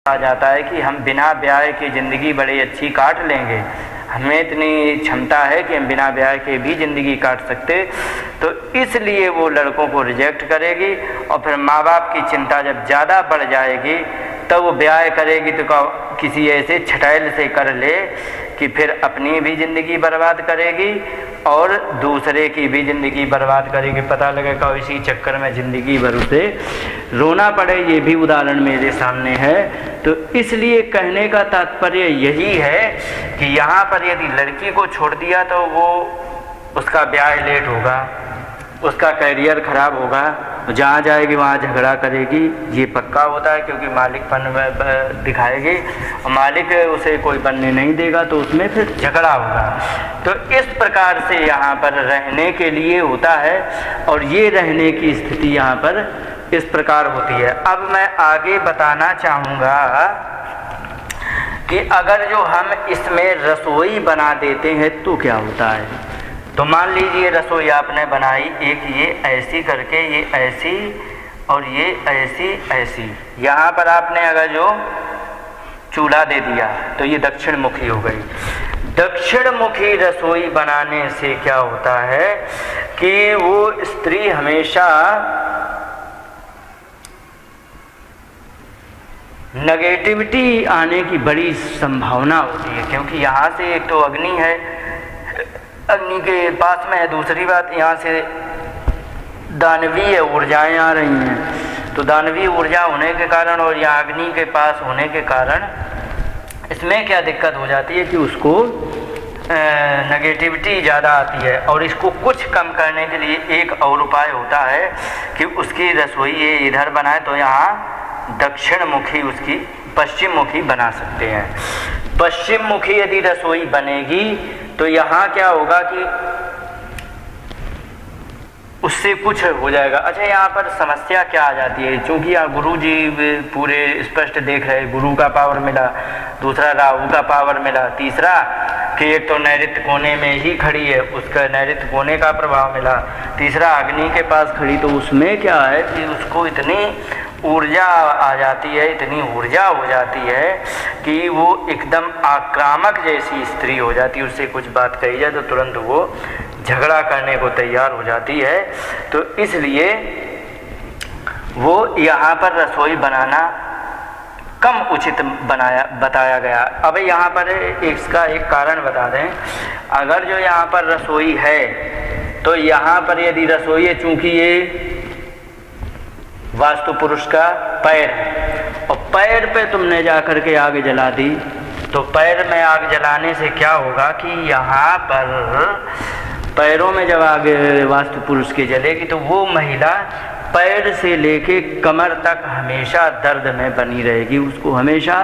आ जाता है कि हम बिना ब्याह की ज़िंदगी बड़ी अच्छी काट लेंगे, हमें इतनी क्षमता है कि हम बिना ब्याह के भी ज़िंदगी काट सकते, तो इसलिए वो लड़कों को रिजेक्ट करेगी। और फिर माँ बाप की चिंता जब ज़्यादा बढ़ जाएगी तब वो ब्याह करेगी तो किसी ऐसे छटैल से कर ले कि फिर अपनी भी ज़िंदगी बर्बाद करेगी और दूसरे की भी ज़िंदगी बर्बाद करेगी। पता लगेगा इसी चक्कर में ज़िंदगी भर उसे रोना पड़े। ये भी उदाहरण मेरे सामने है। तो इसलिए कहने का तात्पर्य यही है कि यहाँ पर यदि लड़की को छोड़ दिया तो वो उसका ब्याह लेट होगा, उसका करियर खराब होगा, जहाँ जाएगी वहाँ झगड़ा करेगी, ये पक्का होता है, क्योंकि मालिकपन दिखाएगी और मालिक उसे कोई बनने नहीं देगा तो उसमें फिर झगड़ा होगा। तो इस प्रकार से यहाँ पर रहने के लिए होता है और ये रहने की स्थिति यहाँ पर इस प्रकार होती है। अब मैं आगे बताना चाहूँगा कि अगर जो हम इसमें रसोई बना देते हैं तो क्या होता है। तो मान लीजिए रसोई आपने बनाई, एक ये ऐसी करके, ये ऐसी और ये ऐसी ऐसी, यहाँ पर आपने अगर जो चूल्हा दे दिया तो ये दक्षिण मुखी हो गई। दक्षिण मुखी रसोई बनाने से क्या होता है कि वो स्त्री हमेशा नेगेटिविटी आने की बड़ी संभावना होती है, क्योंकि यहाँ से एक तो अग्नि है, अग्नि के पास में है, दूसरी बात यहाँ से दानवीय ऊर्जाएं आ रही हैं। तो दानवीय ऊर्जा होने के कारण और यहाँ अग्नि के पास होने के कारण इसमें क्या दिक्कत हो जाती है कि उसको नेगेटिविटी ज़्यादा आती है। और इसको कुछ कम करने के लिए एक और उपाय होता है कि उसकी रसोई ये इधर बनाए तो यहाँ दक्षिण मुखी उसकी पश्चिम मुखी बना सकते हैं। पश्चिम मुखी यदि रसोई बनेगी तो यहाँ क्या होगा कि उससे कुछ हो जाएगा। अच्छा, यहाँ पर समस्या क्या आ जाती है, क्योंकि यहाँ गुरु जी पूरे स्पष्ट देख रहे, गुरु का पावर मिला, दूसरा राहु का पावर मिला, तीसरा कि एक तो नैऋत्य कोने में ही खड़ी है, उसका नैऋत्य कोने का प्रभाव मिला, तीसरा अग्नि के पास खड़ी, तो उसमें क्या है कि उसको इतनी ऊर्जा आ जाती है, इतनी ऊर्जा हो जाती है कि वो एकदम आक्रामक जैसी स्त्री हो जाती है। उससे कुछ बात कही जाए तो तुरंत वो झगड़ा करने को तैयार हो जाती है। तो इसलिए वो यहाँ पर रसोई बनाना कम उचित बताया गया। अब यहाँ पर इसका एक कारण बता दें, अगर जो यहाँ पर रसोई है तो यहाँ पर यदि रसोई है, चूँकि ये वास्तु पुरुष का पैर है और पैर पे तुमने जा कर के आग जला दी, तो पैर में आग जलाने से क्या होगा कि यहाँ पर पैरों में जब आग वास्तु पुरुष के जलेगी तो वो महिला पैर से लेके कमर तक हमेशा दर्द में बनी रहेगी। उसको हमेशा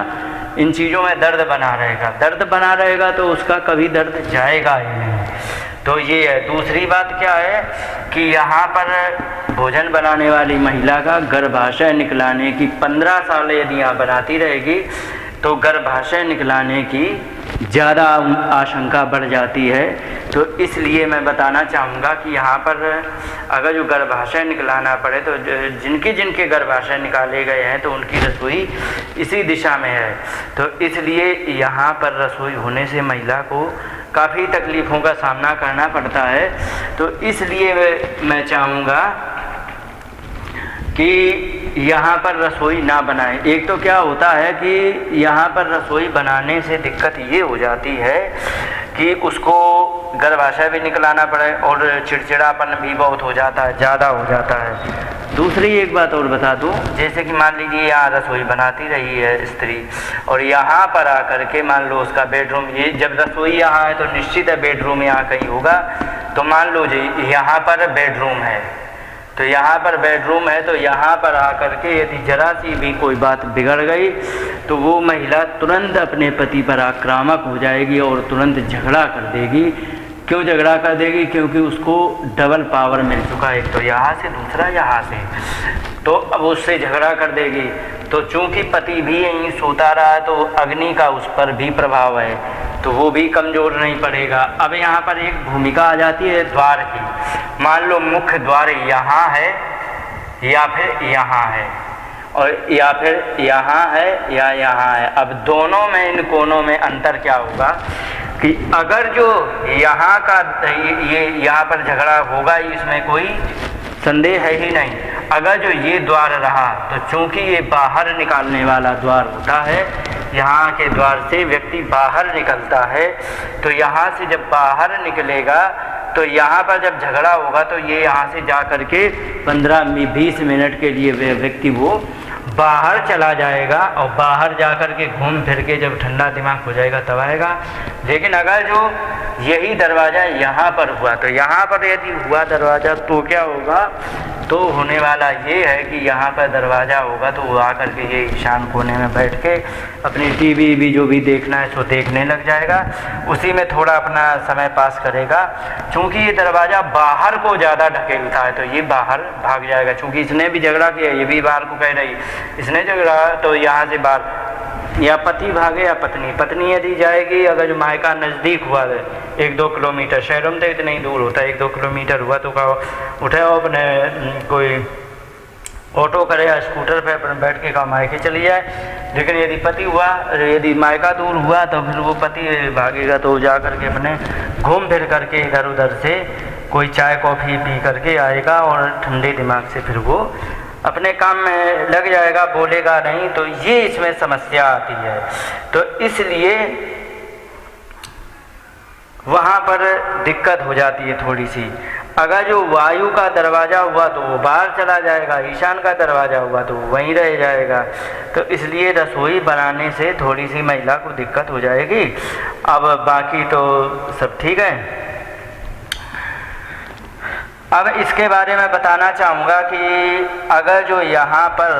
इन चीज़ों में दर्द बना रहेगा, दर्द बना रहेगा तो उसका कभी दर्द जाएगा ही नहीं। तो ये है। दूसरी बात क्या है कि यहाँ पर भोजन बनाने वाली महिला का गर्भाशय निकलाने की 15 साल यदि यहाँ बनाती रहेगी तो गर्भाशय निकलाने की ज़्यादा आशंका बढ़ जाती है। तो इसलिए मैं बताना चाहूँगा कि यहाँ पर अगर जो गर्भाशय निकलाना पड़े तो जिनके गर्भाशय निकाले गए हैं तो उनकी रसोई इसी दिशा में है। तो इसलिए यहाँ पर रसोई होने से महिला को काफ़ी तकलीफ़ों का सामना करना पड़ता है। तो इसलिए मैं चाहूँगा कि यहाँ पर रसोई ना बनाएं। एक तो क्या होता है कि यहाँ पर रसोई बनाने से दिक्कत ये हो जाती है कि उसको गर्भाशय भी निकलाना पड़े और चिड़चिड़ापन भी बहुत हो जाता है, ज़्यादा हो जाता है। दूसरी एक बात और बता दूं, जैसे कि मान लीजिए यहाँ रसोई बनाती रही है स्त्री और यहाँ पर आकर के मान लो उसका बेडरूम, ये जब रसोई यहाँ है तो निश्चित है बेडरूम यहाँ कहीं होगा। तो मान लो जी यहाँ पर बेडरूम है, तो यहाँ पर बेडरूम है, तो यहाँ पर आकर के यदि जरा सी भी कोई बात बिगड़ गई तो वो महिला तुरंत अपने पति पर आक्रामक हो जाएगी और तुरंत झगड़ा कर देगी। क्यों झगड़ा कर देगी? क्योंकि उसको डबल पावर मिल चुका है, एक तो यहाँ से दूसरा यहाँ से, तो अब उससे झगड़ा कर देगी। तो चूंकि पति भी यहीं सोता रहा तो अग्नि का उस पर भी प्रभाव है, तो वो भी कमज़ोर नहीं पड़ेगा। अब यहाँ पर एक भूमिका आ जाती है द्वार की। मान लो मुख्य द्वार यहाँ है या फिर यहाँ है और या फिर यहाँ है या यहाँ है। अब दोनों में, इन कोनों में अंतर क्या होगा कि अगर जो यहाँ का ये यहाँ पर झगड़ा होगा, इसमें कोई संदेह है ही नहीं। अगर जो ये द्वार रहा तो चूंकि ये बाहर निकालने वाला द्वार होता है, यहाँ के द्वार से व्यक्ति बाहर निकलता है, तो यहाँ से जब बाहर निकलेगा तो यहाँ पर जब झगड़ा होगा तो ये यहाँ से जा कर के 15-20 मिनट के लिए व्यक्ति वो बाहर चला जाएगा और बाहर जा कर के घूम फिर के जब ठंडा दिमाग हो जाएगा तब आएगा। लेकिन अगर जो यही दरवाज़ा यहाँ पर हुआ तो यहाँ पर यदि हुआ दरवाज़ा तो क्या होगा, तो होने वाला ये है कि यहाँ पर दरवाज़ा होगा तो वो आकर के ये ईशान कोने में बैठ के अपनी टीवी भी जो भी देखना है सो देखने लग जाएगा, उसी में थोड़ा अपना समय पास करेगा। चूँकि ये दरवाज़ा बाहर को ज़्यादा ढकेलता है तो ये बाहर भाग जाएगा। चूँकि इसने भी झगड़ा किया, ये भी बाहर को कह रही, इसने झगड़ा तो यहाँ से बाहर या पति भागे या पत्नी। पत्नी यदि जाएगी, अगर जो मायका नज़दीक हुआ है 1-2 किलोमीटर, शहरों में तो इतना ही दूर होता है, 1-2 किलोमीटर हुआ तो कहो उठाओ अपने कोई ऑटो करे या स्कूटर पे अपने बैठ के कहा मायके चली जाए। लेकिन यदि पति हुआ, यदि मायका दूर हुआ तो फिर वो पति भागेगा तो जा कर के अपने घूम फिर करके इधर उधर से कोई चाय कॉफ़ी पी करके आएगा और ठंडे दिमाग से फिर वो अपने काम में लग जाएगा, बोलेगा नहीं। तो ये इसमें समस्या आती है। तो इसलिए वहाँ पर दिक्कत हो जाती है थोड़ी सी। अगर जो वायु का दरवाज़ा हुआ तो वो बाहर चला जाएगा, ईशान का दरवाज़ा हुआ तो वो वहीं रह जाएगा। तो इसलिए रसोई बनाने से थोड़ी सी महिला को दिक्कत हो जाएगी। अब बाकी तो सब ठीक है। अब इसके बारे में बताना चाहूँगा कि अगर जो यहाँ पर